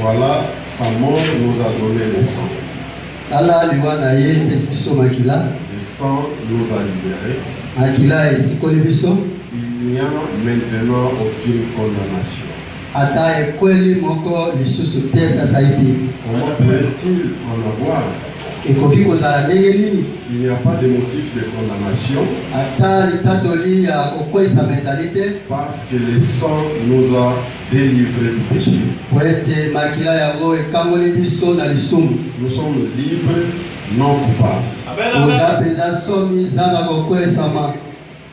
Voilà, sa mort nous a donné le sang. Le sang nous a libérés. Il n'y a maintenant aucune condamnation. Comment pourrait-il en avoir? Il n'y a pas de motif de condamnation parce que le sang nous a délivrés du péché. Nous sommes libres, non coupables.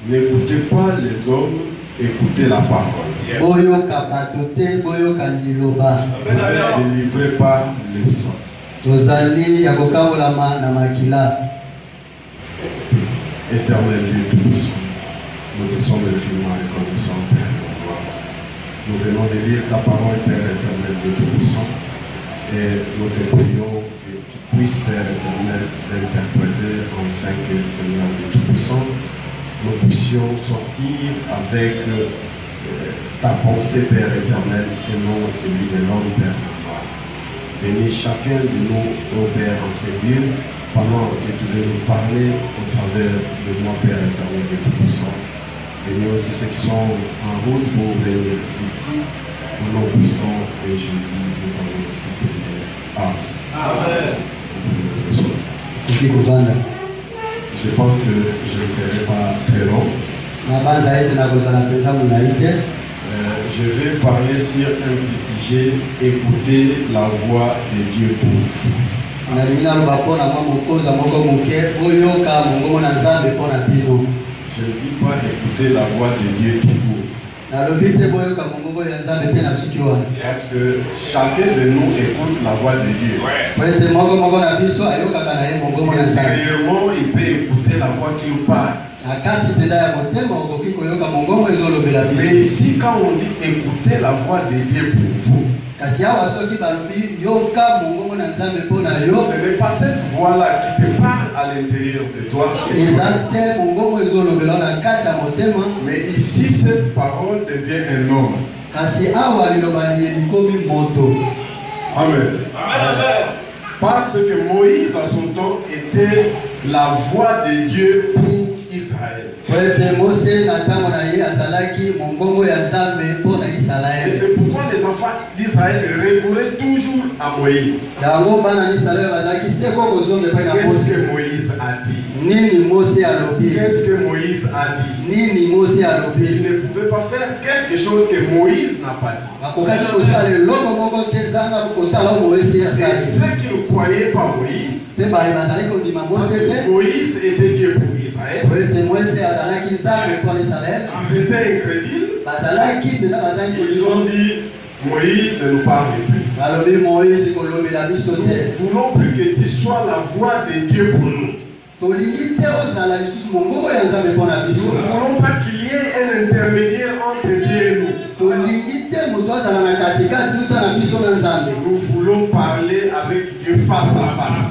N'écoutez pas les hommes, écoutez la parole. Vous êtes délivrés par le sang. Éternel Dieu Tout-Puissant, nous te sommes infiniment reconnaissants, Père de gloire. Nous venons de lire ta parole, Père éternel Dieu Tout-Puissant, et nous te prions que tu puisses, Père éternel, l'interpréter afin que, Seigneur Dieu Tout-Puissant, nous puissions sortir avec ta pensée, Père éternel, et non celui de l'homme, Père de gloire. Bénis chacun de nous, ô Père, en ces lieux, pendant que tu veux nous parler au travers de moi, Père éternel et tout-puissant. Bénis aussi ceux qui sont en route pour venir ici. Au nom puissant de Jésus, nous t'avons aussi prié. Amen. Je pense que je ne serai pas très long. Je vais parler sur un petit sujet, écouter la voix de Dieu pour vous. Je ne dis pas écouter la voix de Dieu tout court. Parce que chacun de nous écoute la voix de Dieu. Intérieurement, il peut écouter la voix qui nous parle. Mais ici, quand on dit écouter la voix de Dieu pour vous, ce n'est pas cette voix-là qui te parle à l'intérieur de toi. Mais ici, cette parole devient un homme. Amen. Parce que Moïse, à son temps, était la voix de Dieu pour Israël. Et c'est pourquoi les enfants d'Israël recouraient toujours à Moïse. Qu'est-ce que Moïse a dit? Qu'est-ce que Moïse a dit? Il ne pouvait pas faire quelque chose que Moïse n'a pas dit. Et ceux qui ne croyaient pas Moïse, Moïse était Dieu pour Israël. Ils étaient incrédules. Ils ont dit, Moïse ne nous parle plus. Nous voulons plus que tu sois la voix de Dieu pour nous. Nous ne voulons pas qu'il y ait un intermédiaire entre Dieu et nous. Nous voulons parler avec Dieu face à face.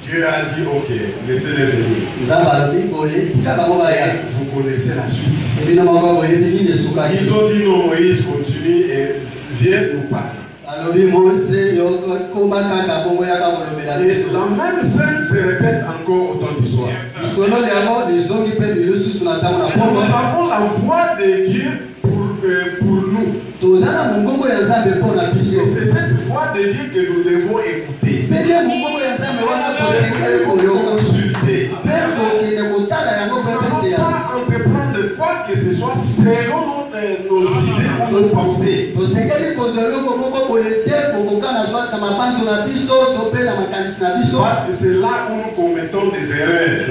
Dieu a dit ok, laissez-les venir. Vous connaissez la suite. Ils ont dit non, Moïse continue et viens nous parler. Et la même scène se répète encore au temps du soir. Nous avons la voix de Dieu pour nous. C'est cette voix de Dieu que nous devons écouter. Consulter. Pas entreprendre quoi que ce soit selon nos idées ou nos pensées. Parce que c'est là où nous commettons des erreurs.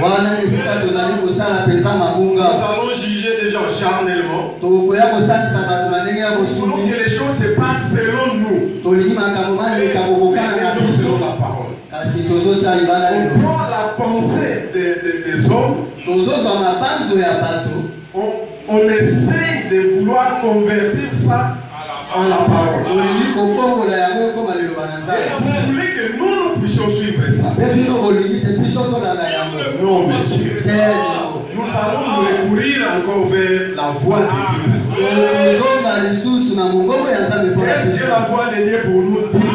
Nous allons juger des gens charnellement. Nous voulons que les choses se passent selon nous. Selon la parole. On prend la pensée des hommes. on essaye de vouloir convertir ça en la parole. Vous voulez que nous puissions suivre ça? Non, monsieur. Nous allons nous recourir encore vers la voie de Dieu. Est-ce que la voie de Dieu pour nous dit?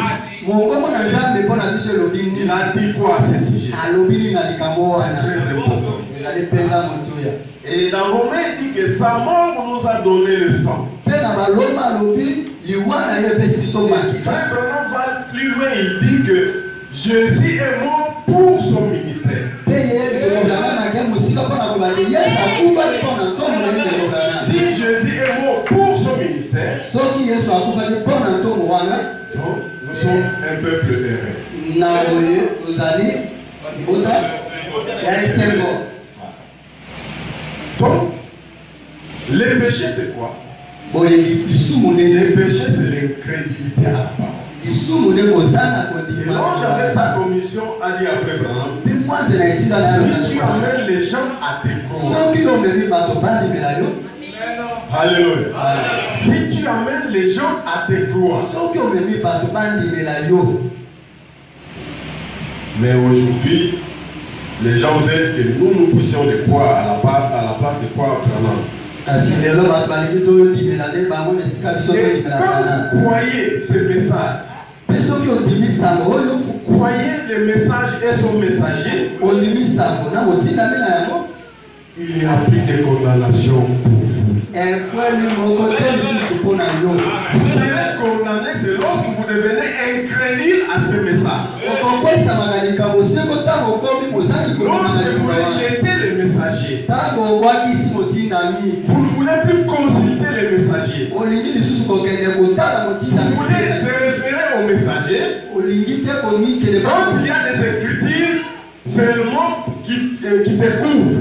Il a dit quoi à ce sujet? C'est très important. Et dans Romain, il dit que sa mort nous a donné le sang. Frère Branham va plus loin, il dit que Jésus est mort pour son ministère. Si Jésus est mort pour son ministère, donc nous sommes un peuple errant. Donc, les péchés c'est quoi? Les péchés c'est l'incrédulité à la parole. Et l'ange avec sa commission a dit à Frère Branham, si tu amènes les gens à tes croix, alléluia. Si tu amènes les gens à tes croix, mais aujourd'hui, les gens veulent que nous puissions les croire à la place de croire Branham. Et quand vous croyez ces messages, vous croyez les messages et son messager, il n'y a plus de condamnation pour vous. Vous serez condamné, c'est lorsque vous devenez incrédule à ce message. Lorsque vous rejetez les messagers, vous ne voulez plus consulter les messagers. Vous voulez se référer aux messagers. Quand il y a des écritures, c'est le mot qui te couvre.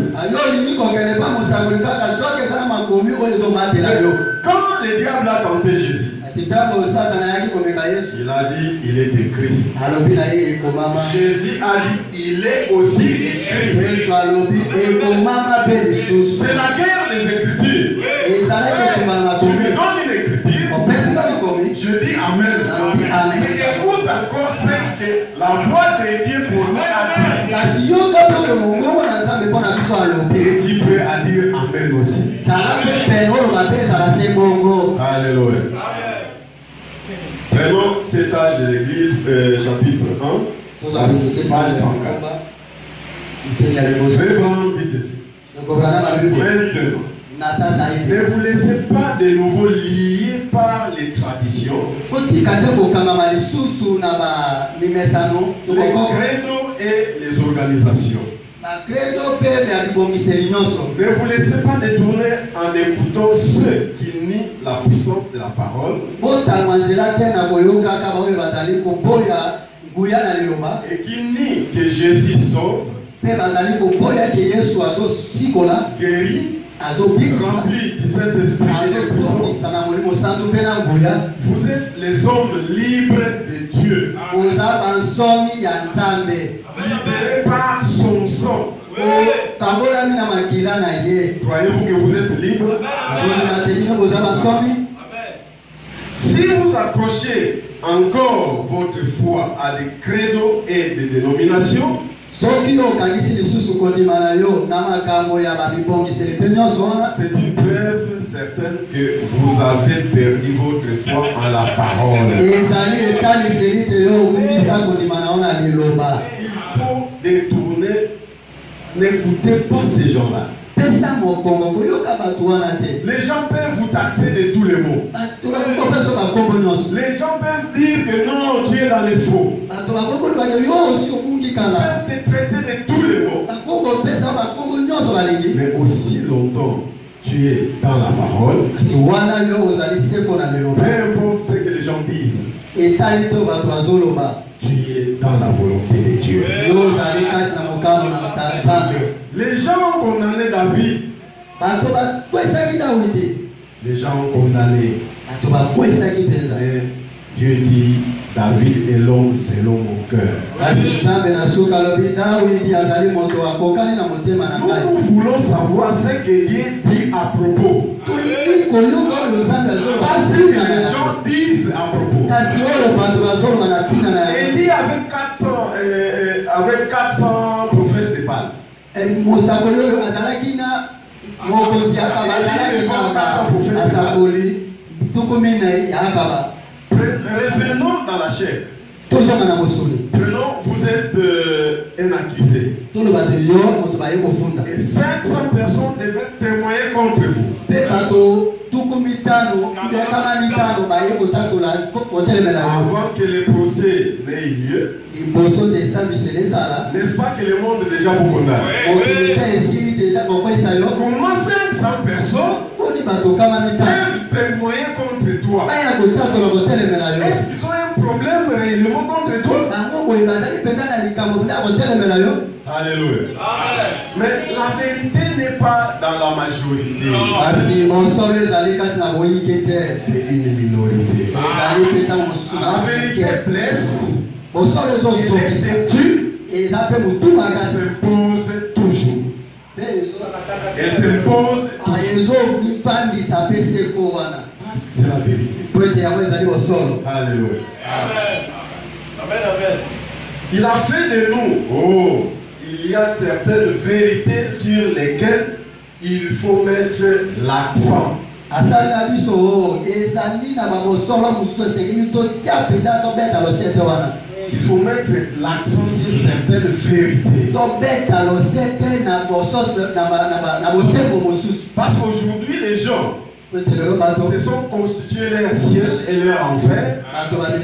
Quand le diable a tenté Jésus, il a dit, il est écrit. Jésus a dit, il est aussi écrit. C'est la guerre des écritures. Tu me donnes une écriture, je dis Amen. Et écoute encore ce que la voix de Dieu pour nous a dit. Et tu peux à dire Amen aussi. Alléluia. Prenons cet âge de l'église, chapitre 1, page 34. Frère Branham dit ceci. Maintenant, ne vous laissez pas de nouveau lier par les traditions, les credos et les organisations. Ne vous laissez pas détourner en écoutant ceux qui nient la puissance de la parole et qui nient que Jésus sauve, guérit, rempli du Saint-Esprit et de puissance. Vous êtes les hommes libres de Dieu, libérés par son sang. Croyez-vous que vous êtes libres? Si vous accrochez encore votre foi à des credos et des dénominations, c'est une preuve certaine que vous avez perdu votre foi en la parole. Il faut détourner, n'écoutez pas ces gens-là. Les gens peuvent vous taxer de tous les mots. Les gens peuvent dire que non, tu es dans les faux. Ils peuvent te traiter de tous les mots. Mais aussi longtemps tu es dans la parole, peu importe ce que les gens disent, tu es dans la volonté de Dieu. Les gens ont condamné David. Les gens ont condamné. Et Dieu dit, David est l'homme selon mon cœur. Nous voulons savoir ce que Dieu dit à propos. Pas ce que les gens disent à propos. Il dit avec 400 prophètes de Baal. Revenons dans la chair. Prenons, vous êtes un accusé. Et 500 personnes devraient témoigner contre vous. Avant que le procès n'ait lieu, n'est-ce pas que le monde déjà vous condamne? Comment 500 personnes peuvent témoigner contre toi? Est-ce qu'ils ont un problème réellement contre toi? Alléluia. Mais la vérité n'est pas dans la majorité. C'est une minorité. La vérité blesse. Elle s'impose toujours. Elle s'impose toujours. Parce que c'est la vérité. Alléluia. Amen. Il a fait de nous, il y a certaines vérités sur lesquelles il faut mettre l'accent. Il faut mettre l'accent sur certaines vérités. Parce qu'aujourd'hui, les gens se sont constitués leur ciel et leur enfer.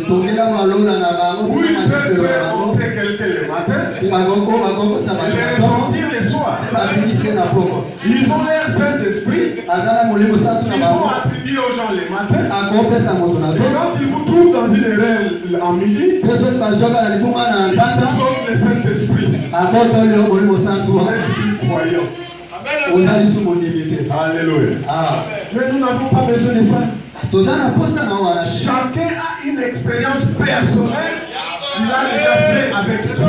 Où ils peuvent faire rentrer quelqu'un le matin et les ressentir le soir. Ils ont leur Saint-Esprit. Ils vont attribuer aux gens le matin. Et quand ils vous trouvent dans une erreur en midi, ils vous offrent le Saint-Esprit. Vous êtes plus croyants. Alléluia. Mais nous n'avons pas besoin de ça. Chacun a une expérience personnelle. Il a déjà fait avec Dieu.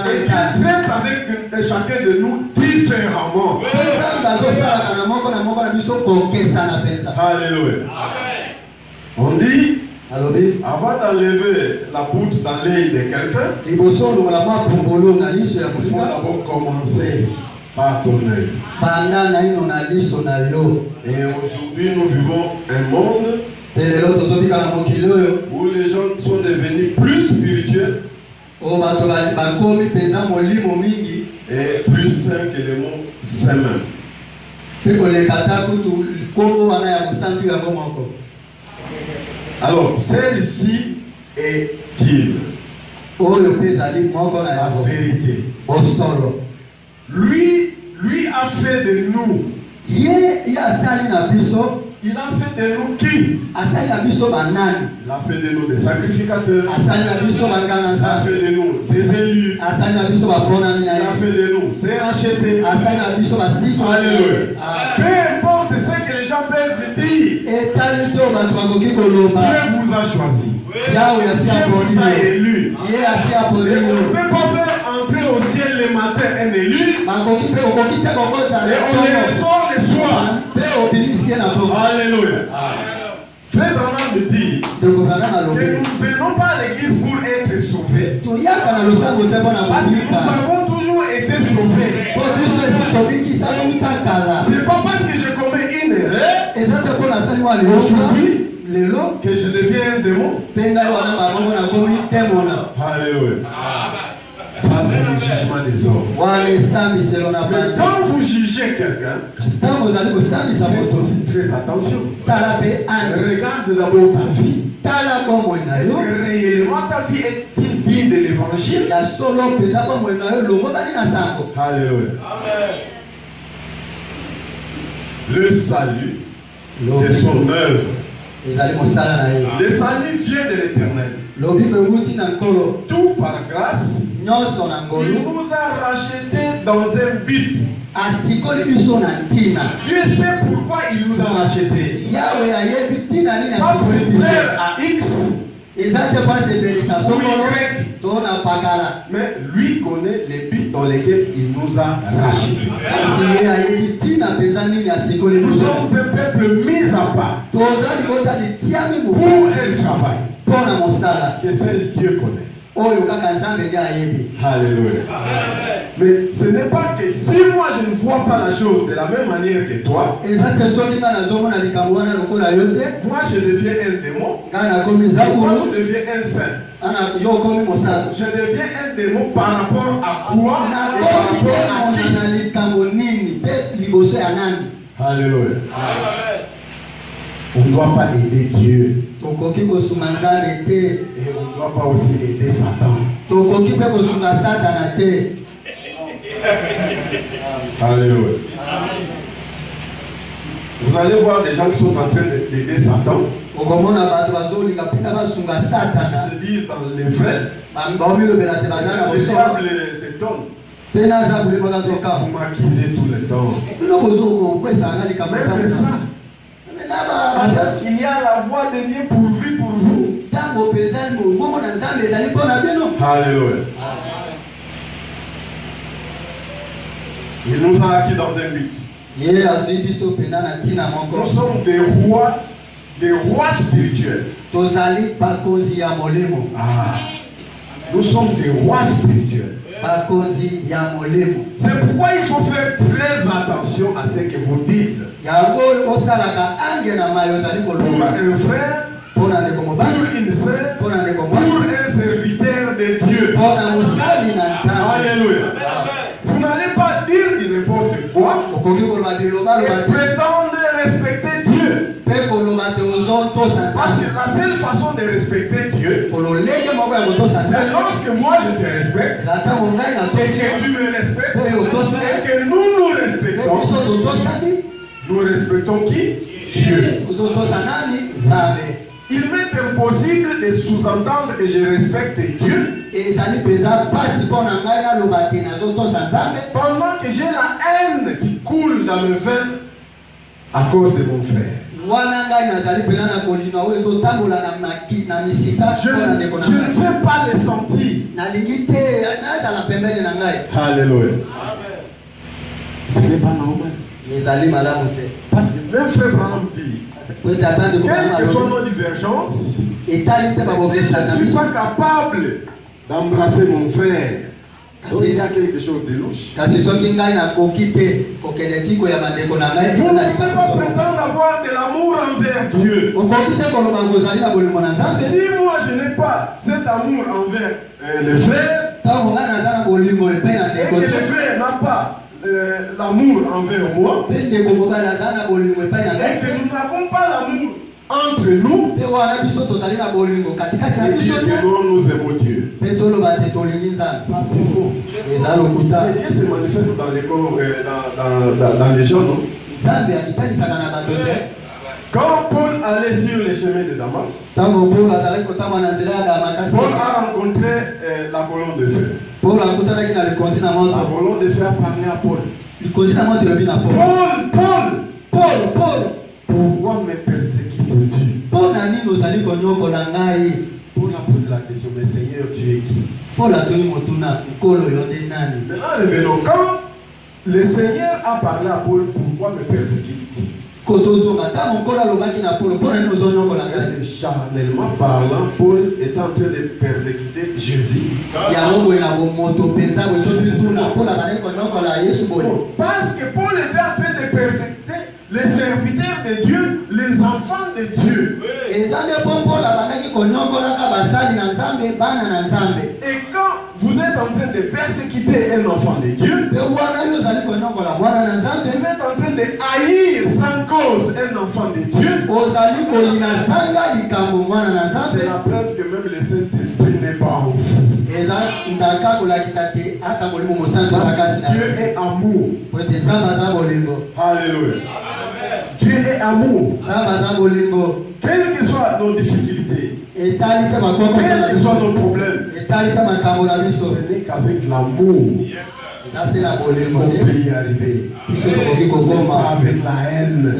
Il traite avec chacun de nous différemment. Alléluia. On dit, avant d'enlever la poutre dans l'œil de quelqu'un, il faut d'abord commencer par ton œil. Et aujourd'hui, nous vivons un monde où les gens sont devenus plus spirituels et plus sains que les mots sains. Alors, celle-ci est-il la vérité? Lui a fait de nous. Il a fait de nous qui? Il a fait de nous des sacrificateurs. Il a fait de nous ses élus. Il a fait de nous ses rachetés. Alléluia. Peu importe ce que les gens peuvent dire, Dieu vous a choisi. Dieu vous a élu. Et vous ne pouvez pas faire entrer au ciel le matin un élu et on le ressort le soir. Alléluia. Frère Branham me dit que nous ne venons pas à l'église pour être sauvés. Parce que nous avons toujours été sauvés. C'est pas parce que je commets une erreur aujourd'hui que je deviens un démon. Alléluia. Ça, c'est le jugement des hommes. Mais quand vous jugez quelqu'un, faites aussi très attention. Regarde d'abord ta vie. Est-ce que réellement ta vie est-il digne de l'évangile? Alléluia. Le salut, c'est son œuvre. Le salut vient de l'Éternel. Tout par grâce. Il nous a rachetés dans un but. Dieu sait pourquoi il nous a rachetés. Pas pour plaire à X ou Y, mais lui connaît les buts dans lesquels il nous a rachetés. Nous sommes un peuple mis à part pour un travail que seul Dieu connaît. Alléluia. Mais ce n'est pas que si moi je ne vois pas la chose de la même manière que toi, moi je deviens un démon, moi je deviens un saint. Je deviens un démon par rapport à quoi et par rapport à qui? Alléluia. On ne doit pas aider Dieu. Et on ne doit pas aussi aider Satan. Alléluia. Vous allez voir des gens qui sont en train d'aider Satan. Ils se disent dans les vrais. Le diable s'étonne. Vous m'accusez tout le temps. Même ça. Parce qu'il y a la voix de Dieu pourvue pour vous. Alléluia. Il nous a acquis dans un but. Nous sommes des rois spirituels. Nous sommes des rois spirituels. C'est pourquoi il faut faire très attention à ce que vous dites. Pour un frère, pour une sœur, pour un serviteur de Dieu. Alléluia. Vous n'allez pas dire du n'importe quoi et prétendre respecter Dieu. Parce que la seule façon de respecter Dieu, c'est lorsque moi je te respecte et que tu me respectes et que nous nous respectons. Nous respectons qui? Dieu. Il m'est impossible de sous-entendre que je respecte Dieu pendant que j'ai la haine qui coule dans mes veines à cause de mon frère. Je ne veux pas les sentir. Alléluia. Ce n'est pas normal. Parce que même frère Branham dit, quelles que soient nos divergences, si je ne suis pas capable d'embrasser mon frère, donc il y a quelque chose de louche. Vous ne pouvez pas prétendre avoir de l'amour envers Dieu. Si moi je n'ai pas cet amour envers les frères, et que les frères n'ont pas l'amour envers moi, et que nous n'avons pas l'amour entre nous, et que nous aimons Dieu. Ça c'est faux. Et Dieu se manifeste dans les corps, dans les gens, non? Quand Paul allait sur les chemins de Damas, Paul a rencontré la colonne de feu. La colonne de feu a parlé à Paul. Paul, pourquoi me persécutes-tu? Paul a posé la question, mais Seigneur, tu es qui? Maintenant, revenons. Quand le Seigneur a parlé à Paul, pourquoi me persécutes-tu? Charnellement parlant, Paul est en train de persécuter Jésus. Parce que Paul était en train de persécuter les serviteurs de Dieu, les enfants de Dieu. Et quand vous êtes en train de persécuter un enfant de Dieu, vous êtes en train de haïr sans cause un enfant de Dieu. C'est la preuve que même le Saint-Esprit n'est pas en vous. Parce que Dieu est amour. Alléluia. Dieu est amour. Quelles que soient nos difficultés, quels que soient nos problèmes, ce n'est qu'avec l'amour On peut y arriver. Avec la haine.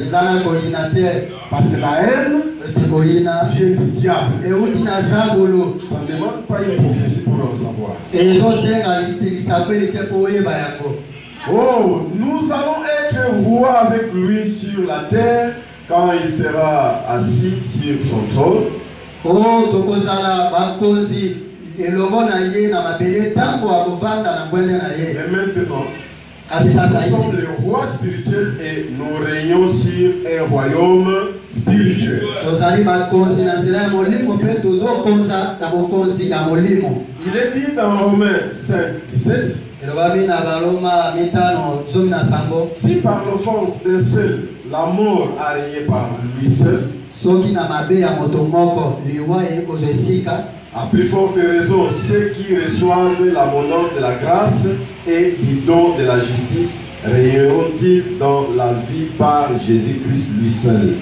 Parce que la haine vient du diable. Ça ne demande pas une prophétie pour en savoir. Oh, nous allons être rois avec lui sur la terre quand il sera assis sur son trône. Oh, tokozala bakozi elongo na ye na mabele tango akovanda na ngwende na ye. Et maintenant, nous sommes les rois spirituels et nous régnons sur un royaume spirituel. Tozali bakozi na nzela ya molimo mpe tozokonza na bokonzi ya molimo. Il est dit dans Romains 5:17. Elobami na Baroma mitano zomi na sango. Si par l'offense d'un seul, la mort a régné par lui seul. Soki na mabe ya moto moko liwa ekozo esika. À plus forte raison, ceux qui reçoivent l'abondance de la grâce et du don de la justice régneront-ils dans la vie par Jésus-Christ lui seul.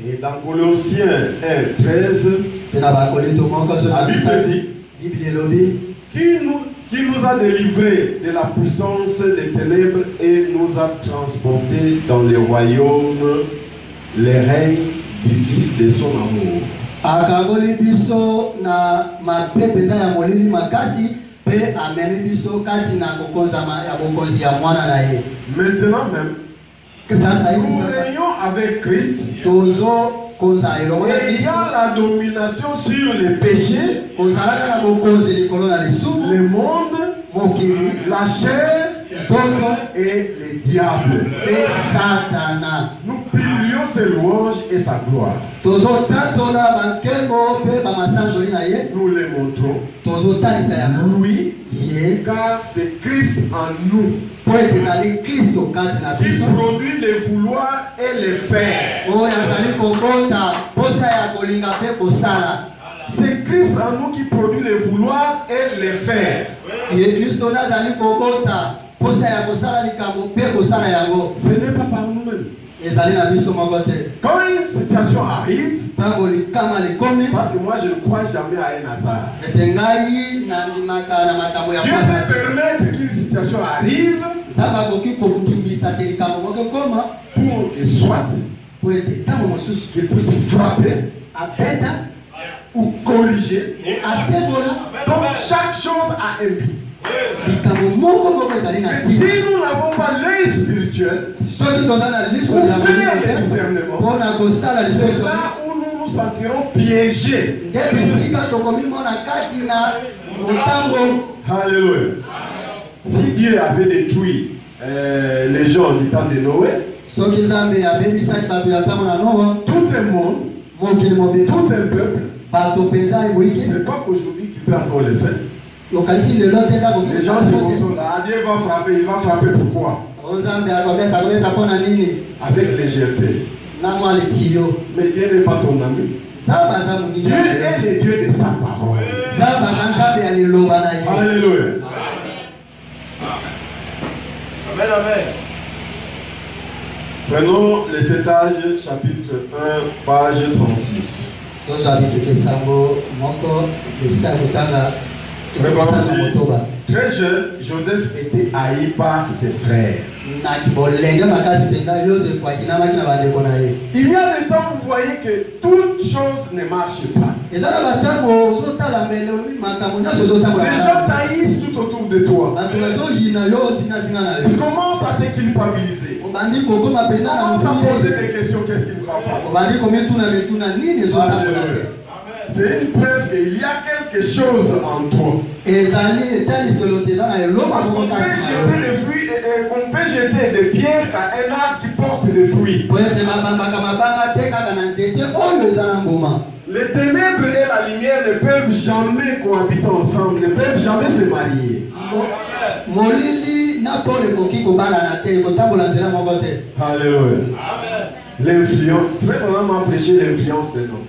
Et dans Colossiens 1:13, la Bible dit qui nous a délivrés de la puissance des ténèbres et nous a transportés dans le royaume, les règnes du Fils de son amour. Akagoli biso na mapependa ya molili makasi pe amemi biso kati na kokonzama ya bokonzi ya mwana na ye. Maintenant même, nous régnons avec Christ. Ayant la domination sur les péchés, le monde, la chair et les diables. Nous publions ses louanges et sa gloire. Nous les montrons. Oui, car c'est Christ en nous qui produit les vouloirs et les faire. C'est Christ en nous qui produit les vouloirs et les faire. Ce n'est pas par nous-mêmes. Quand une situation arrive, parce que moi je ne crois jamais à un hasard, Dieu peut permettre qu'une situation arrive pour que soit qu'il puisse frapper ou corriger. Donc chaque chose a un but. Et si nous n'avons pas l'œil spirituel pour faire le discernement, c'est là où nous nous sentirons piégés. Alléluia. Si Dieu avait détruit les gens du temps de Noé, tout un monde, tout un peuple, c'est pas qu'aujourd'hui tu peux encore le faire. Les gens se consolent là. Dieu va frapper, il va frapper pourquoi? Avec légèreté. Mais Dieu n'est pas ton ami. Dieu est le Dieu de sa parole. Alléluia. Amen, amen. Prenons les 7 âges, chapitre 1, page 36. Très jeune, Joseph était haï par ses frères. Il y a des temps où vous voyez que toute chose ne marche pas. Les gens taillissent tout autour de toi. Tu commences à te culpabiliser. Tu commences à poser des questions, qu'est-ce qui ne va pas? C'est une preuve qu'il y a quelque chose en toi. Qu'on peut jeter des pierres à un arbre qui porte des fruits. Les ténèbres et la lumière ne peuvent jamais cohabiter ensemble, ne peuvent jamais se marier. Alléluia. L'influence, frère, on m'a prêché l'influence de l'homme.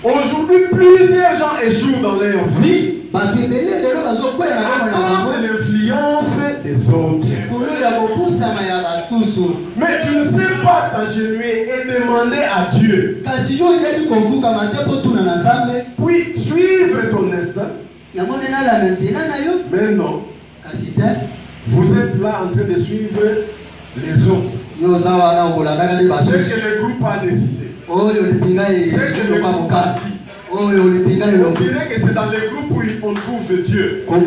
Aujourd'hui, plusieurs gens échouent dans leur vie à cause de l'influence des autres. Mais tu ne sais pas t'ingénuer demander à Dieu, puis suivre ton instinct, mais non, vous êtes là en train de suivre les autres. C'est ce que le groupe a décidé. C'est ce que le groupe a dit. On dirait que c'est dans les groupes où on trouve Dieu. C'est le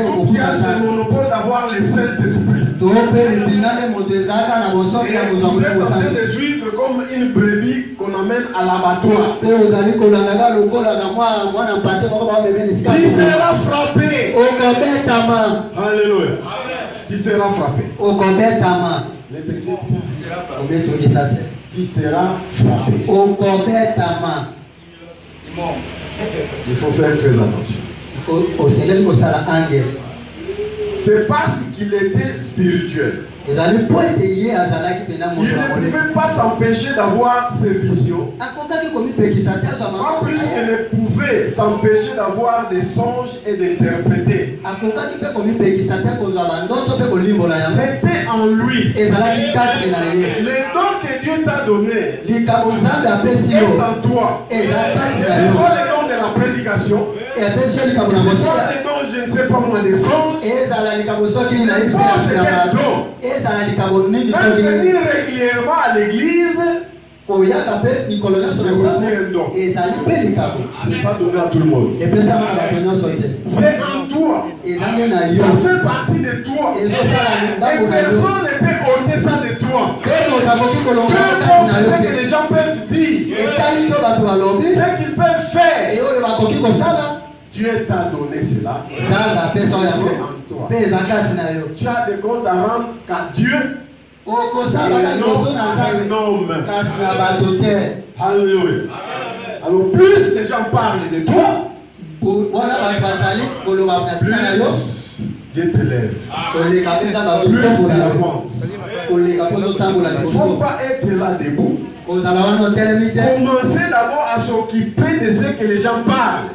groupe qui a le monopole d'avoir le Saint-Esprit. Vous êtes en train de suivre comme une brebis qu'on amène à l'abattoir. Qui sera frappé? Alléluia. Qui sera frappé? Qui sera frappé? Il faut faire très attention. C'est parce qu'il était spirituel. Il ne pouvait pas s'empêcher d'avoir ses visions. Pas plus qu'il ne pouvait s'empêcher d'avoir des songes et d'interpréter. C'était en lui. Le don que Dieu t'a donné est en toi. Ce sont les dons de la prédication. Ce sont les dons, je ne sais pas moi, des songes. Même venir régulièrement à l'église, c'est aussi un don. C'est pas donné à tout le monde. C'est en toi. Ça fait partie de toi. Et personne ne peut ôter ça de toi. Peu importe ce que les gens peuvent dire, ce qu'ils peuvent faire, Dieu t'a donné cela. C'est en toi. Tu as des comptes à rendre qu'à Dieu. Alléluia. Alors plus les gens parlent de toi, plus Dieu t'élève. Plus tu avances. Il ne faut pas être là debout. Commencez d'abord à s'occuper de ce que les gens parlent.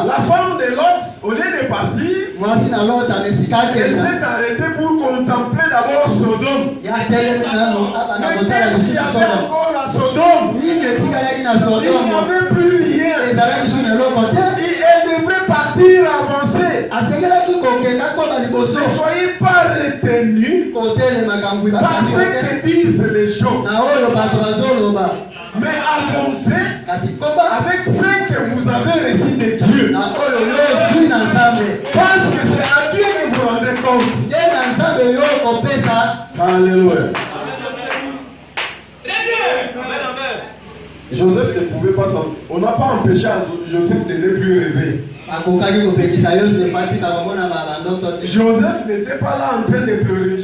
La femme de Lot, au lieu de partir, elle s'est arrêtée pour contempler d'abord Sodome. Mais qu'est-ce qu'il y avait encore à Sodome? Il n'y avait plus rien. Et elle devait partir avancer. Ne soyez pas retenus par ce que disent les gens. Mais avancez avec ce que vous avez reçu de Dieu. Parce que c'est à Dieu que vous rendez compte. Alléluia. Joseph ne pouvait pas s'en... On n'a pas empêché à Joseph de ne plus rêver. Joseph n'était pas là en train de pleurer.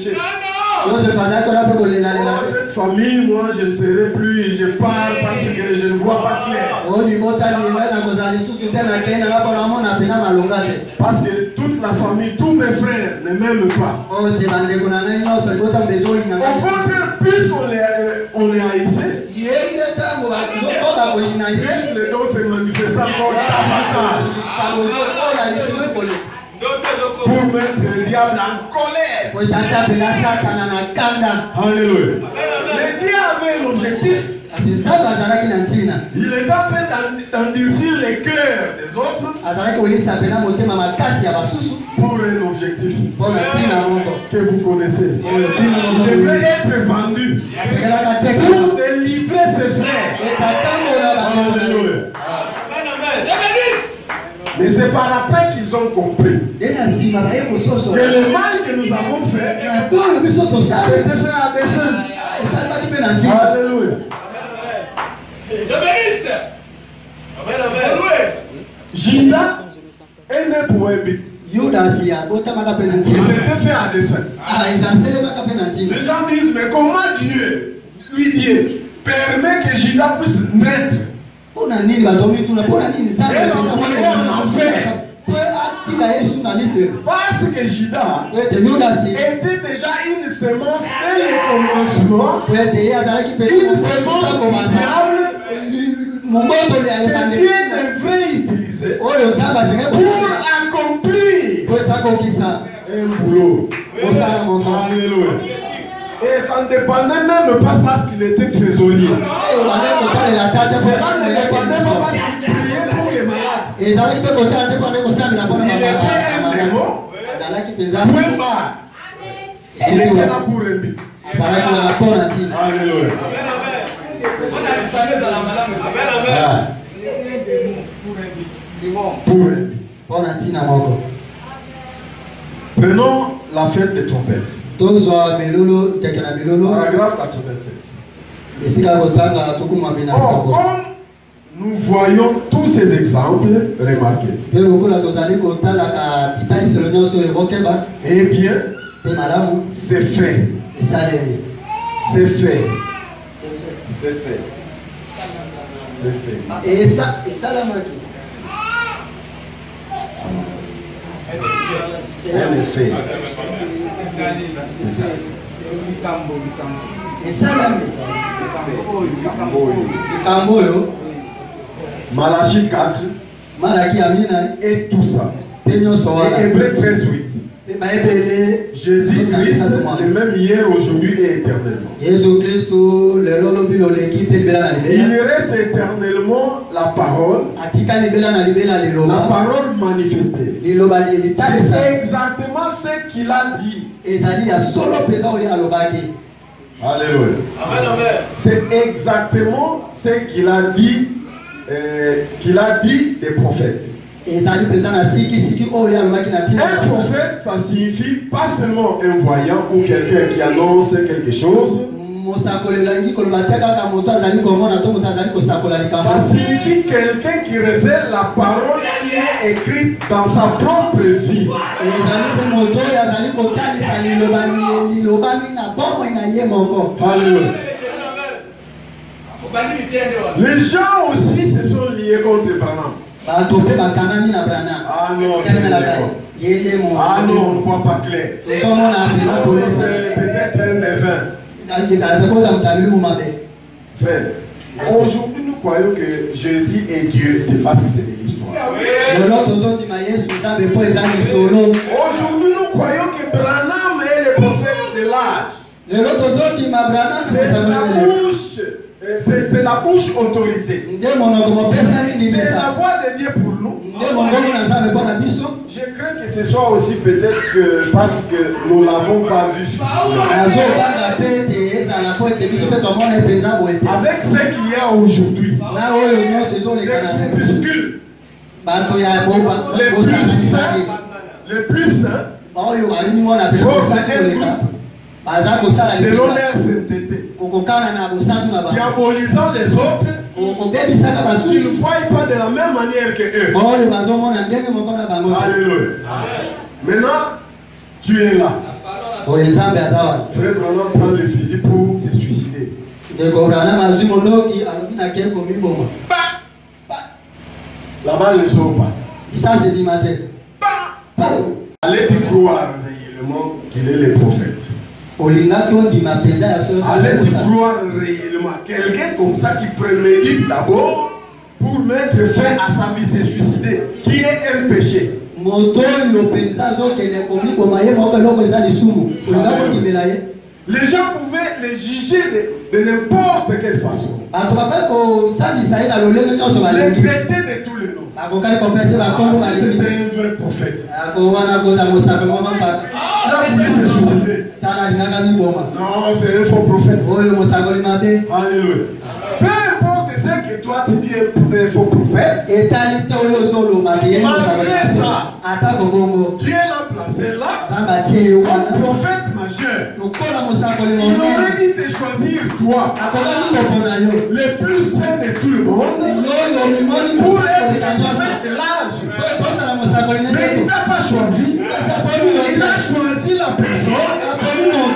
Cette famille, moi je ne serai plus, je pars parce que je ne vois pas clair. Parce que toute la famille, tous mes frères ne m'aiment pas. Au contraire, plus on les haïssait, plus les dons se manifestaient encore davantage. Pour mettre le diable en colère. Alléluia. Le diable avait l'objectif. Il est en train d'endurcir les cœurs des autres pour un objectif que vous connaissez. Il devait être vendu pour délivrer ses frères. Alléluia. Mais c'est par après qu'ils ont compris que le mal que nous avons fait, c'était fait à dessein. Alléluia. Judas est né pour un but. Il s'était fait à dessein. Les gens disent, mais comment Dieu permet que Judas puisse naître? Parce que Judas était déjà une semence dès le commencement, une semence diable que Dieu devrait utiliser pour accomplir un boulot. Alléluia. Et ça ne dépendait même pas parce qu'il était trésorier. Ça ne dépendait pas parce qu'il priait pour les malades. Il était un démon. Point barre. Il était là pour un but. Alléluia. Prenons la fête des trompettes. Paragraphe 87. Or, comme nous voyons tous ces exemples, remarquez. Eh bien, c'est fait. C'est fait. C'est fait. C'est fait. Et ça la marque. C'est un effet. Et ça la marque. Malachie 4 et tout ça. Et Hébreux 13:8. Jésus-Christ, le même hier, aujourd'hui et éternellement. Il reste éternellement la parole manifestée. C'est exactement ce qu'il a dit. Alléluia. C'est exactement ce qu'il a dit des prophètes. Un prophète, ça signifie pas seulement un voyant ou quelqu'un qui annonce quelque chose. Ça signifie quelqu'un qui révèle la parole qui est écrite dans sa propre vie. Alléluia. Les gens aussi se sont liés contre Branham. Ah non, on ne voit pas clair. C'est peut-être un levain. Frère, aujourd'hui nous croyons que Jésus est Dieu, c'est parce que c'est de l'histoire. Aujourd'hui nous croyons que Branham est le prophète de l'âge. C'est la bouche autorisée. C'est la voix de Dieu pour nous. Je crains que ce soit aussi peut-être que parce que nous ne l'avons pas vu. Avec ce qu'il y a aujourd'hui, les plus saints, selon leur sainteté, diabolisant les autres, ils ne voient pas de la même manière que eux. Alléluia. Maintenant, tu es là. Frère Branham prend le fusil pour se suicider. La balle ne sort pas. Allez y croire réellement qu'il est le prophète. Allez y croire réellement. Quelqu'un comme ça qui prémédite d'abord pour mettre fin à sa vie, se suicider, qui est un péché. Les gens pouvaient les juger de n'importe quelle façon. Les traiter de tous les noms. C'est un vrai prophète. Non, c'est un faux prophète. Alléluia. Peu importe ce que toi tu dis un faux prophète, malgré ça, Dieu l'a placé là comme prophète majeur. Il aurait dit de choisir toi, le plus saint de tout le monde, pour être la prophète de l'âge. Mais il n'a pas choisi. Il a choisi la personne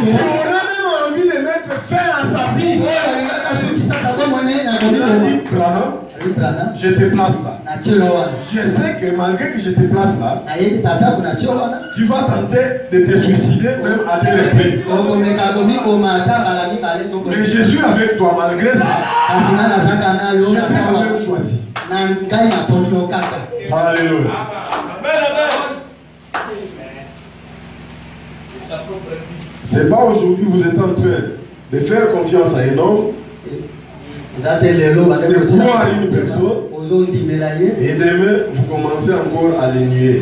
qui aurait même envie de mettre fin à sa vie. Je te place là. Je sais que malgré que je te place là, tu vas tenter de te suicider même à des reprises. Mais je suis avec toi malgré ça. Je t'ai quand même choisi. Alléluia. C'est pas aujourd'hui vous êtes en train de faire confiance à un homme, de croire à une personne, et demain vous commencez encore à les nier.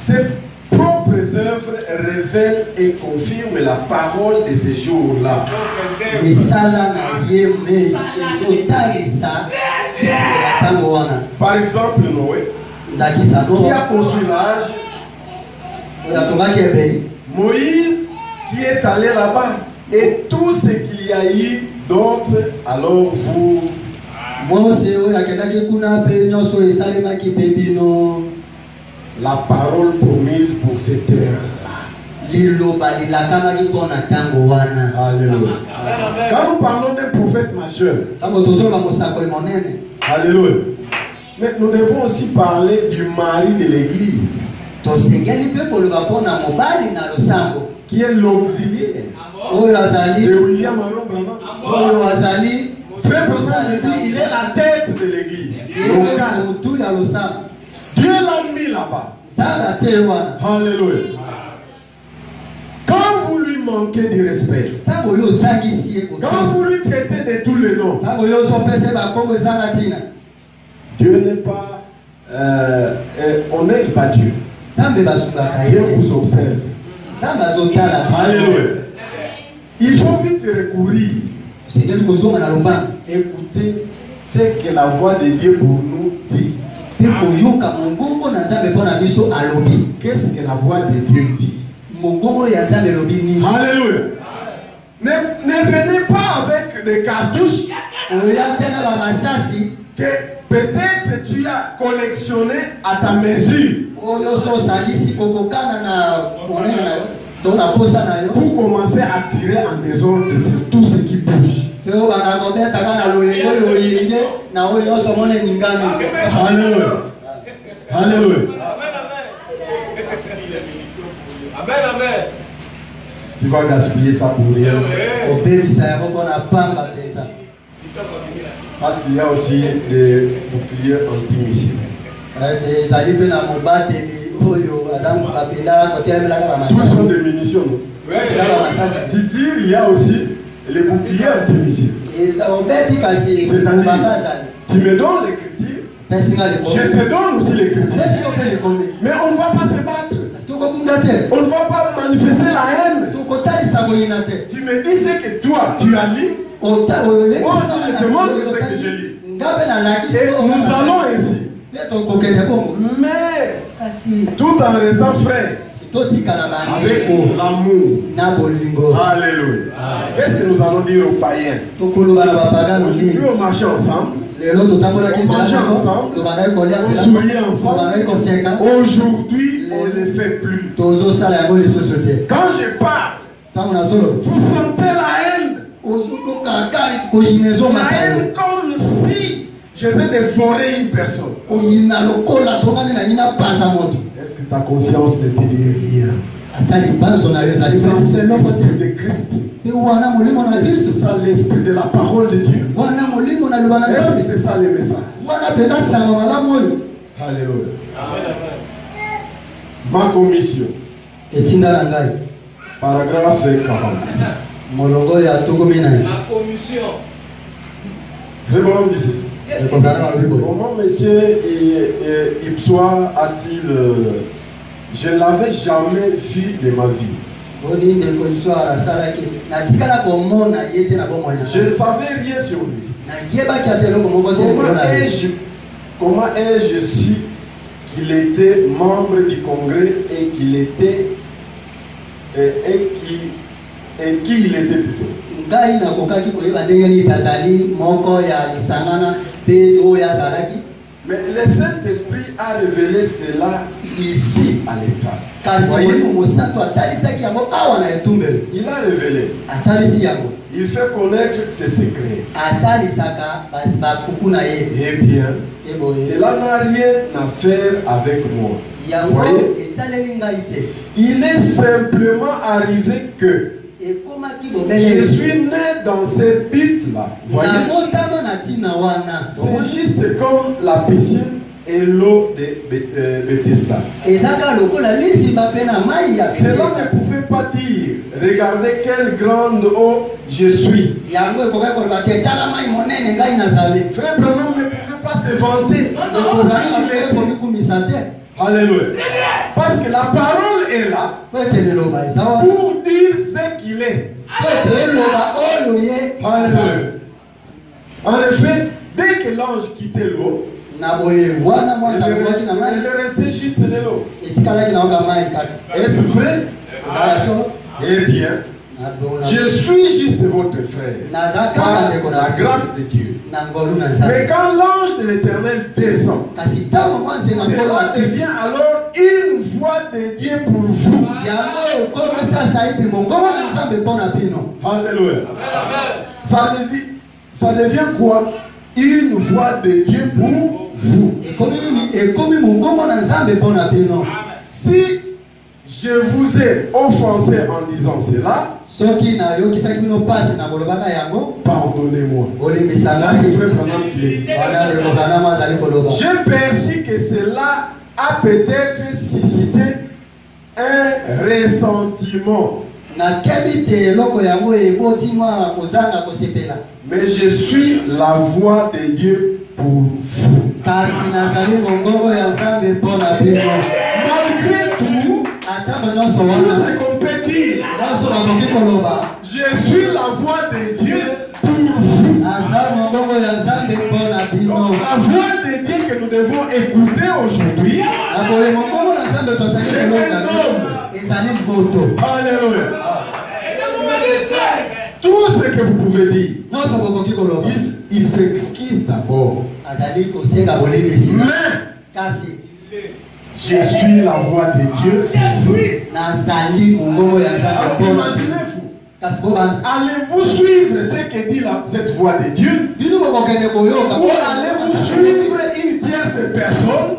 Ses propres œuvres révèlent et confirment la parole de ces jours-là. Par exemple, Noé, qui a construit l'âge, Moïse qui est allé là-bas, et tout ce qu'il y a eu d'autre, alors vous. La parole promise pour cette heure-là. Alléluia. Quand nous parlons d'un prophète majeur, alléluia. Mais nous devons aussi parler du mari de l'église, qui est l'auxiliaire de William Aaron Branham. Frère Branham, il est la tête de l'église. Dieu l'a mis là-bas. Alléluia. Quand vous lui manquez de respect, quand vous lui traitez de tous les noms, Dieu n'est pas. On n'aime pas Dieu. Dieu vous observe. Alléluia. Il faut vite recourir. Écoutez ce que la voix de Dieu pour nous dit. Qu'est-ce que la voix de Dieu dit? Alléluia. Ne venez pas avec des cartouches que peut-être tu as collectionné à ta mesure pour commencer à tirer en désordre sur tout ce qui bouge. Alléluia. Alléluia. Amen, amen. Tu vas gaspiller ça pour rien. Parce qu'il y a aussi des boucliers anti-missiles. Tous sont des munitions. Tu tires, il y a aussi les boucliers anti-missiles. Tu me donnes l'écriture, je te donne aussi l'écriture. Mais on ne va pas se battre. On ne va pas manifester la haine. Tu me dis ce que toi tu as lu. Moi aussi je te montre ce que j'ai lu. Et nous allons ainsi. Mais tout en restant frères, avec l'amour. Alléluia. Qu'est-ce que nous allons dire aux païens? Aujourd'hui on marche ensemble. On mange ensemble, on sourit ensemble. Aujourd'hui, on ne le fait plus. Quand je parle, vous sentez la haine. La haine comme si je vais dévorer une personne. Est-ce que ta conscience ne te dit rien? C'est l'esprit de Christ. C'est ça l'esprit de la parole de Dieu. Est-ce que c'est ça le message? Alléluia. Ma commission. Paragraphe 40. Ma commission. Vraiment ici. Comment monsieur Ipsoa a-t-il... Je ne l'avais jamais vu de ma vie. Je ne savais rien sur lui. Comment ai-je su qu'il était membre du Congrès et qu'il était et qui il était plutôt? Mais le Saint-Esprit a révélé cela ici à l'estrade. Il a révélé. Il fait connaître ses secrets. Eh bien, cela n'a rien à faire avec moi. Voyez? Il est simplement arrivé que Je suis né dans cette bite-là. Voyez, c'est juste comme la piscine et l'eau de Bethesda. Cela ne pouvait pas dire, regardez quelle grande eau je suis. Frère Branham ne pouvait pas se vanter. Alléluia. Parce que la parole est là pour dire ce qu'il est. Alléluia. En effet, dès que l'ange quittait l'eau, il est resté juste de l'eau. Est-ce vrai? Eh bien, je suis juste votre frère par la grâce de Dieu. Mais quand l'ange de l'Éternel descend, cela devient alors une voix de Dieu pour vous. Alléluia. Ça devient quoi? Une voix de Dieu pour vous. Si je vous ai offensé en disant cela, pardonnez-moi. J'ai perçu que cela a peut-être suscité un ressentiment. Mais je suis la voix de Dieu pour vous. Malgré tout, ce qu'on peut dire, je suis la voix de Dieu pour vous. Donc, la voix de Dieu que nous devons écouter aujourd'hui, alléluia. Tout ce que vous pouvez dire, il s'excuse d'abord. Mais je suis la voix de Dieu. Imaginez-vous. Allez-vous suivre ce que dit cette voix de Dieu? Ou allez-vous suivre une tierce personne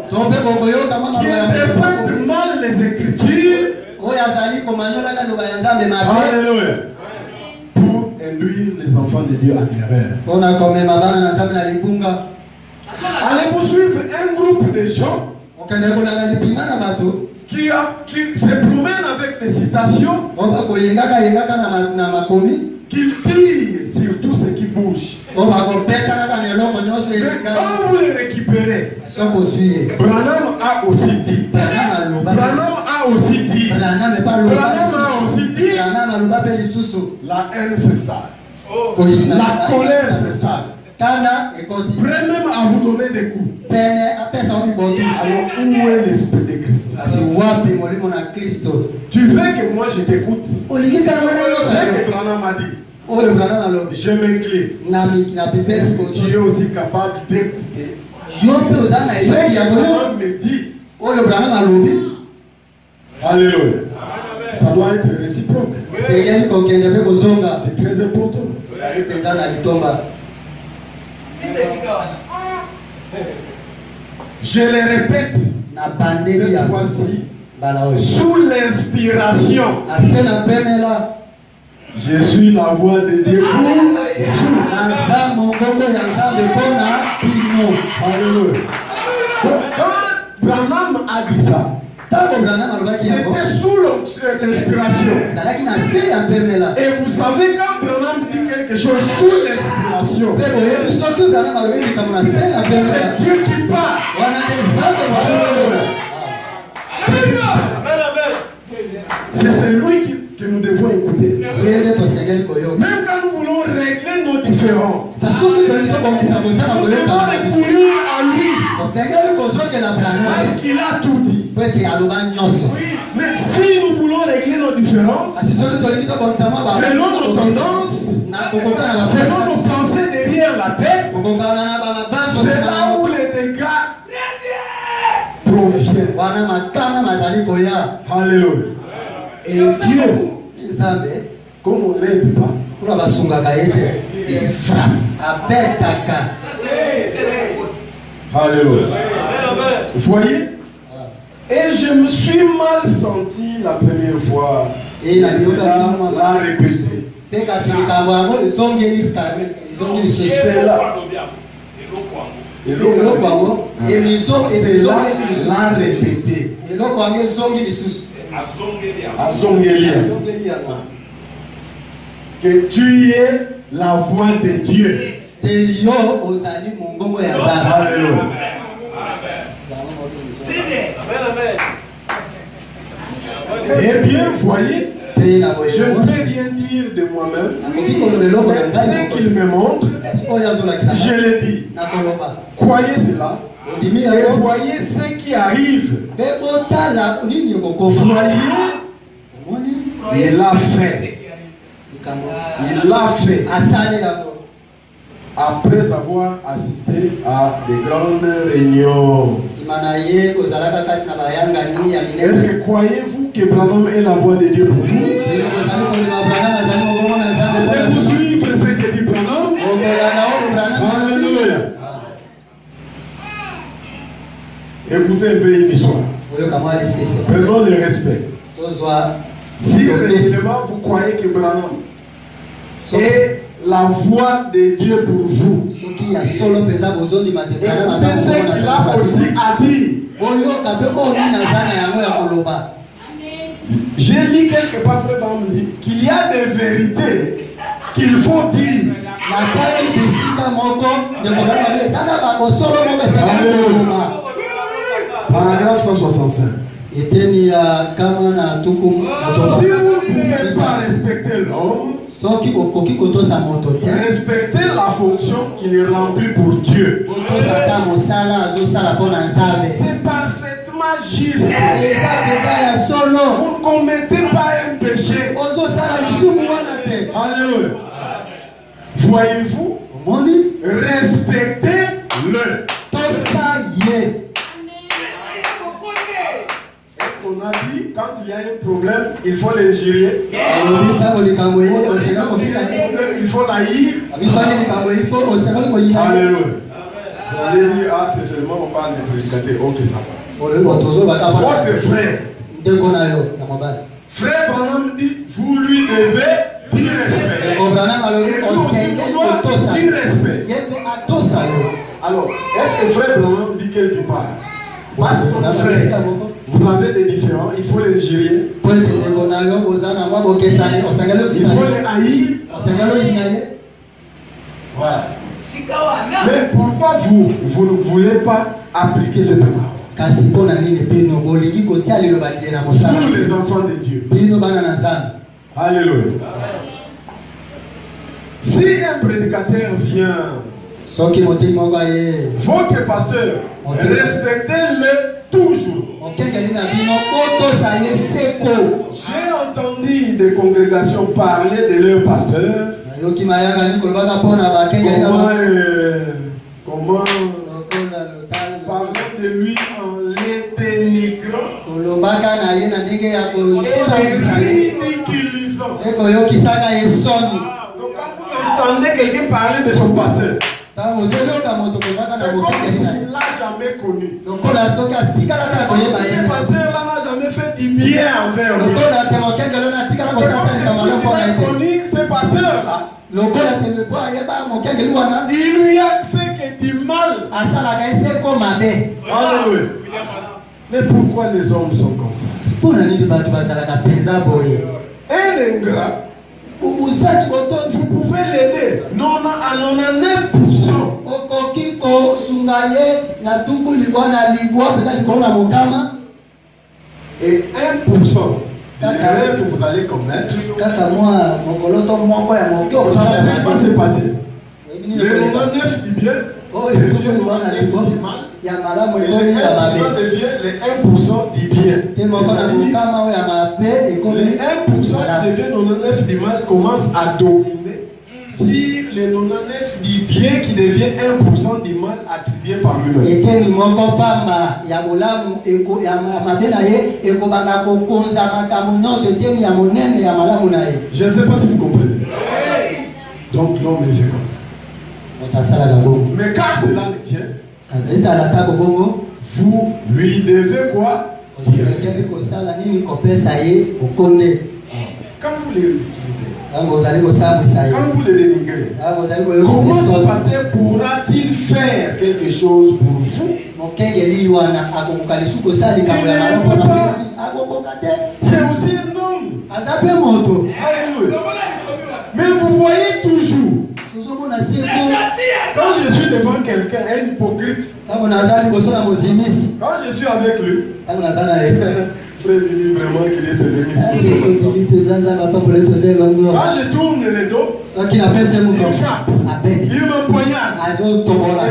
qui interprète mal les Écritures? Alléluia. Pour induire les enfants de Dieu en erreur. Allez-vous suivre un groupe de gens qui se promènent avec des citations, qui tirent sur tout ce qui bouge. Mais quand vous les récupérez, Branham a aussi dit. Branham a aussi dit. La haine s'installe. La colère s'installe. Prêt même à vous donner des coups. Alors où est l'esprit de Christ? Tu veux que moi je t'écoute? C'est ce que Branham m'a dit. Je m'incline. Tu es aussi capable d'écouter ce que Branham me dit. Alléluia. Ça doit être réciproque. C'est très important. Je le répète, cette fois-ci, sous l'inspiration, je suis la voix de Dieu pour vous. Alléluia. Quand Branham a dit ça, c'était sous l'inspiration. Et vous savez, quand Branham dit quelque chose sous l'inspiration, c'est Dieu qui parle. C'est lui que nous devons écouter. Même quand nous voulons régler nos différends, nous devons recourir à lui. Parce qu'il a tout dit. Mais si nous voulons régler nos différences, selon nos tendances, selon nos pensées derrière la tête, c'est là où les dégâts proviennent. Alléluia. Et Dieu, comme on ne l'aime pas, il frappe. Alléluia. Vous voyez? Et je me suis mal senti la première fois Et la l'a répété. C'est là. répété. Que tu es la voix de Dieu. Alléluia. Eh bien, voyez, je ne peux rien dire de moi-même, mais ce qu'il me montre, je le dis. Croyez cela et voyez ce qui arrive. Voyez, il l'a fait. Il l'a fait. Après avoir assisté à des grandes réunions. Est-ce que croyez-vous que Branham est la voix de Dieu pour vous? Vous suivre ce que dit Branham? Alléluia. Écoutez un peu une histoire. Prenons le respect. Si réellement vous croyez que Branham est la voix de Dieu pour vous, et c'est ce qu'il a aussi à dire. J'ai lu quelque part, frère Branham dit qu'il y a des vérités qu'il faut dire. Paragraphe 165. Si vous ne pouvez pas respecter l'homme, respectez la fonction qu'il remplit pour Dieu. C'est parfaitement juste. Vous ne commettez pas un péché. Alléluia. Voyez-vous, respectez-le. On a dit, quand il y a un problème, il faut l'injurier. Il faut l'haïr. Alléluia. Vous allez dire, ah, c'est seulement on parle de prédicateur. Ok, ça va. Votre frère. Frère Branham dit, vous lui devez dire respect. Et nous, dire respect. Alors, est-ce que frère Branham dit quelque part? Parce que mon frère, vous avez des différents, il faut les gérer. Il faut les haïr. Voilà. Mais pourquoi vous ne voulez pas appliquer cette parole? Nous les enfants de Dieu. Alléluia. Si un prédicateur vient, votre pasteur, respectez-le toujours. J'ai entendu des congrégations parler de leur pasteur. Comment parler de lui en les dénigrant, ridiculisant. Donc quand vous entendez quelqu'un parler de son pasteur, il l'a jamais connu. Ce pasteur-là n'a jamais fait du bien envers lui. Il a connu ce pasteur-là. Il lui a fait que du mal. Alléluia. Mais pourquoi les hommes sont comme ça? Un ingrat, vous pouvez l'aider. Non, à 99%. Et 1% l'erreur que vous allez commettre, ça ne va pas se passer. Les 99 dit bien, les 1% devient les 1% du bien. Les 1% qui devient 99 du mal commence à dominer. Si les 99 du bien qui devient 1% du mal attribué par lui-même. Je ne sais pas si vous comprenez. Donc l'homme est fait comme ça. Mais car cela le tient, vous lui devez quoi? les ridiculisez, Quand vous allez au sable, ça y est. quand vous les dénigrez, Quand vous allez au comment ce pasteur pourra-t-il faire quelque chose pour vous? C'est aussi un homme. Alléluia. Mais vous voyez toujours, quand je suis devant quelqu'un, un hypocrite, quand je suis avec lui, frère dit vraiment qu'il est ennemi. Quand je tourne le dos, il frappe, il m'empoignarde, et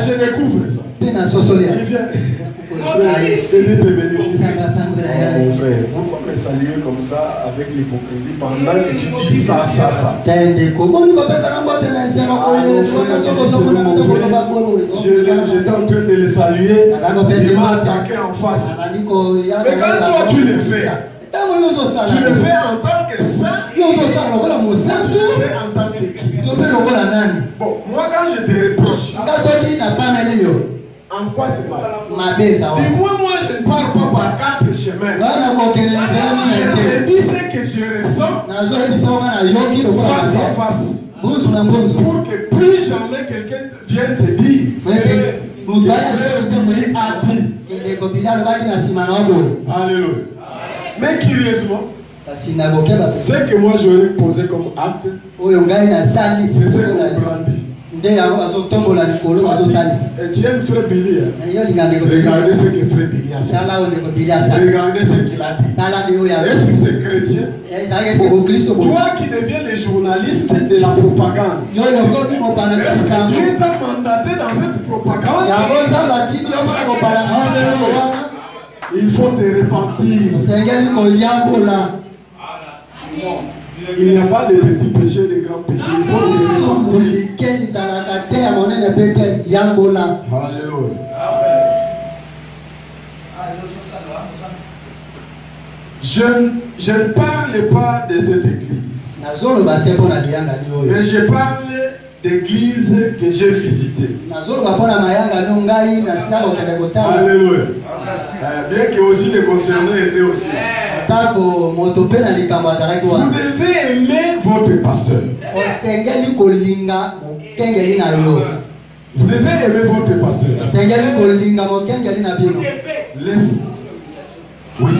je découvre ça. Il vient. Mon frère, pourquoi me saluer comme ça avec l'hypocrisie pendant que tu dis ça? J'étais en train de le saluer, il m'a attaqué en face. Mais quand toi tu le fais, tu le fais en tant que saint, tu le fais en tant que qui? Bon, moi quand je te reproche, en quoi c'est mal? Dis-moi, moi je ne parle pas par quatre chemins. Je te dis ce que je ressens face à face. Pour que plus jamais quelqu'un vienne te dire Alléluia. Mais curieusement, ce que moi j'aurais posé comme acte, c'est ce qu'on brandit. Et tu aimes Frère Billy, regardez ce que Frère Billy a fait. Regardez ce qu'il a dit. Est-ce que c'est chrétien? Toi qui deviens le journaliste de la propagande, est-ce que Dieu t'a mandaté dans cette propagande? Il faut te repentir. Il n'y a pas de petits péchés, de grands péchés. Il faut te repentir. Alléluia. Je ne parle pas de cette église, mais je parle d'église que j'ai visitée. Alléluia. Bien que aussi les concernés étaient aussi. Vous devez aimer votre pasteur. Vous devez aimer votre pasteur. Oui,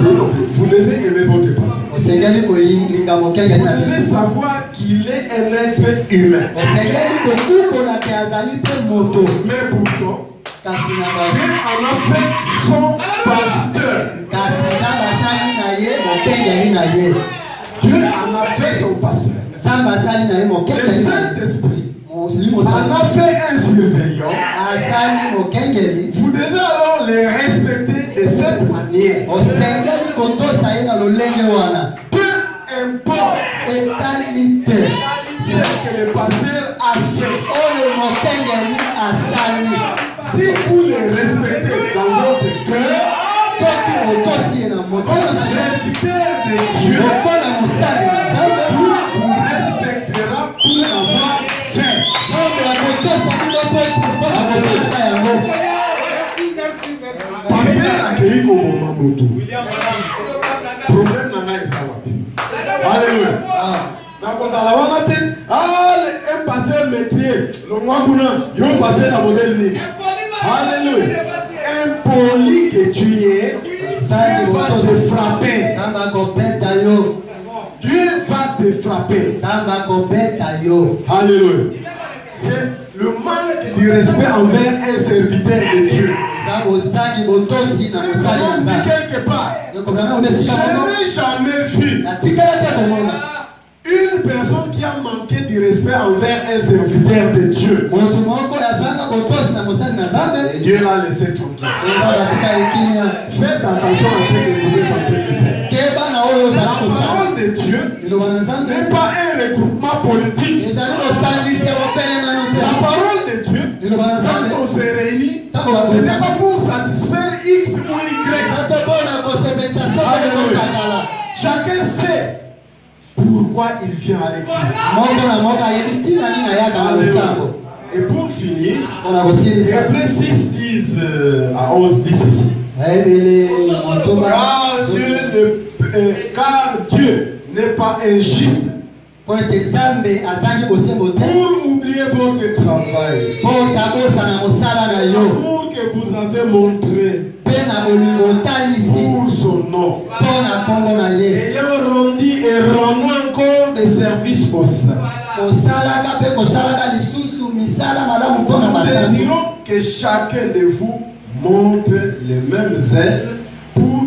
vous devez aimer votre pasteur. Vous devez savoir qu'il est un être humain. Mais pourtant, Dieu en a fait son pasteur. Dieu en a fait son pasteur. Le Saint-Esprit en a fait un surveillant. Vous devez alors les respecter de cette manière. Peu importe ce que le pasteur a fait. Si vous les respectez dans votre cœur, comme serviteur de Dieu, vous respectera pour l'avoir fait. Pasteur accueilli au moment moto. Problème n'a pas. Alléluia. Un pasteur métier, le mois il va passer la modèle libre. Alléluia. Impoli que tu es, Dieu va te frapper. Dieu va te frapper. Alléluia. C'est le manque du respect envers un serviteur de Dieu. Nous avons dit quelque part, je n'ai jamais vu une personne qui a manqué du respect envers un serviteur de Dieu. Et Dieu l'a laissé tranquille. Faites attention à ce que vous êtes en train de faire. La parole de Dieu n'est pas un regroupement politique. La parole de Dieu, quand on se réunit, ce n'est pas pour satisfaire X ou Y. Chacun sait pourquoi il vient à l'église. Et pour finir, Hébreux 6 disent à 11 dit ceci. Car Dieu n'est pas injuste Pour oublier votre travail. L'amour que vous avez montré pour son nom. Ayant rendu et rendant encore des services pour ça. Nous désirons que chacun de vous montre les mêmes ailes pour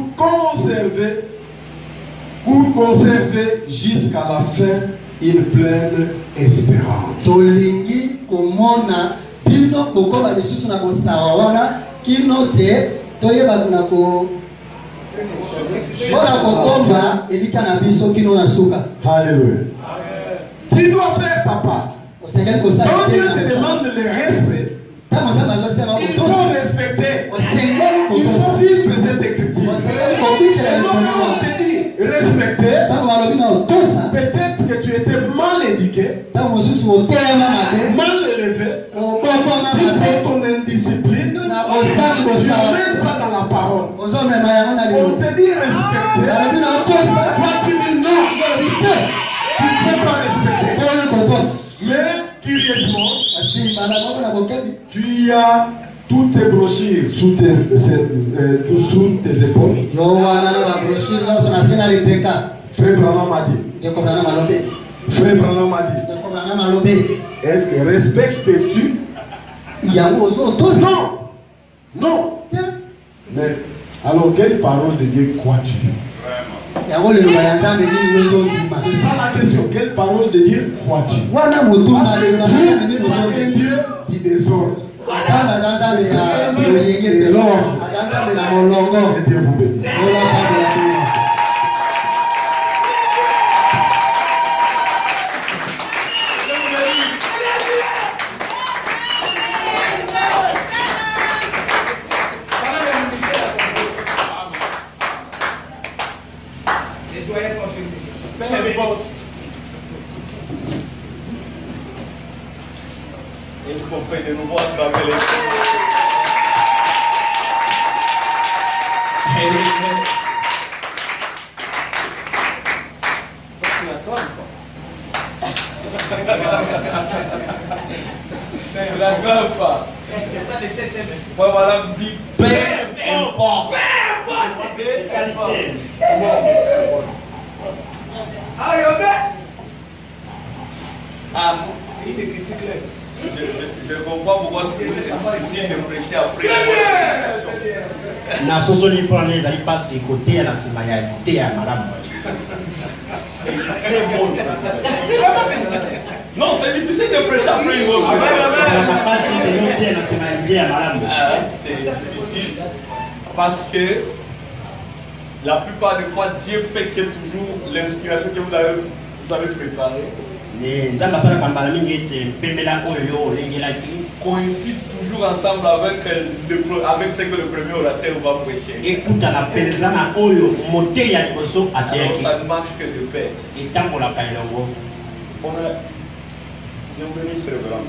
conserver jusqu'à la fin une pleine espérance. Alléluia. Tu dois faire, papa. Quand Dieu te demande le respect, il faut respecter. Il faut vivre cette écriture. Et quand on te dit respecter, peut-être que tu étais mal éduqué, mal élevé, tu prends ton indiscipline, tu mets ça dans la parole. On te dit respecter, toi tu dis non, tu ne peux pas respecter. Mais curieusement, tu as toutes tes brochures sous tes épaules. Frère Branham m'a dit. Frère Branham m'a dit. Est-ce que respectes-tu? Non. Non. Mais alors quelle parole de Dieu crois-tu? C'est ça la question. Quelle parole de Dieu crois-tu? Parce que Dieu qui désordre. Et l'ordre. Et Dieu vous bénit. Est-ce qu'on peut de nouveau acclamer les ne l'acclame pas. Moi, madame dit peu importe. Ah, c'est une critique claire. Je comprends pourquoi tu es ici de prêcher après. Na sosoli prendre les ali pas ses côtés à la semaya té à madame. Très bon. Non, c'est difficile de prêcher après une autre. C'est difficile parce que la plupart des fois Dieu fait que toujours l'inspiration que vous avez préparée coïncide toujours ensemble avec ce que le premier orateur va prêcher. Alors, ça ne marche que de paix. Dieu bénisse le grand.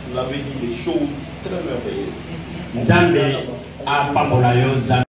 Vous avez dit des choses très merveilleuses.